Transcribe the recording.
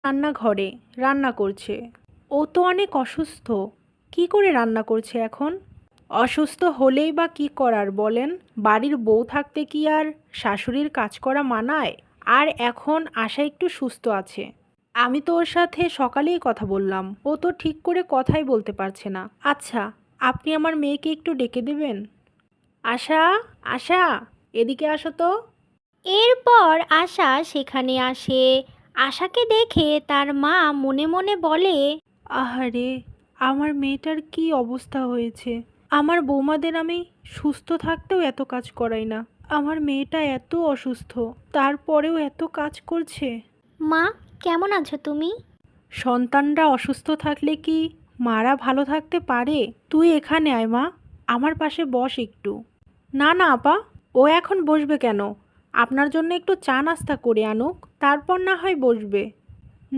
রান্নাঘরে রান্না করছে। ও তো অনেক অসুস্থ। কি করে রান্না করছে এখন? অসুস্থ হলেই বা কি করার বলেন? বাড়ির বউ থাকতে কি আর শাশুড়ির কাজ করা মানায়? আর এখন আশা একটু সুস্থ আছে। আমি তো ওর সাথে সকালেই কথা বললাম, ও তো ঠিক করে কথাই বলতে পারছে না। আচ্ছা, আপনি আমার মেয়েকে একটু ডেকে দেবেন? আশা, আশা, এদিকে আসো তো। এরপর আশা সেখানে আসে। আশাকে দেখে তার মা মনে মনে বলে, আহারে, আমার মেয়েটার কি অবস্থা হয়েছে! আমার বৌমাদের আমি সুস্থ থাকতেও এত কাজ করাই না, আমার মেয়েটা এত অসুস্থ, তারপরেও এত কাজ করছে। মা, কেমন আছো তুমি? সন্তানরা অসুস্থ থাকলে কি মারা ভালো থাকতে পারে? তুই এখানে আয় মা, আমার পাশে বস একটু। না না আপা, ও এখন বসবে কেন? আপনার জন্য একটু চা নাস্তা করে আনুক, তারপর না হয় বসবে।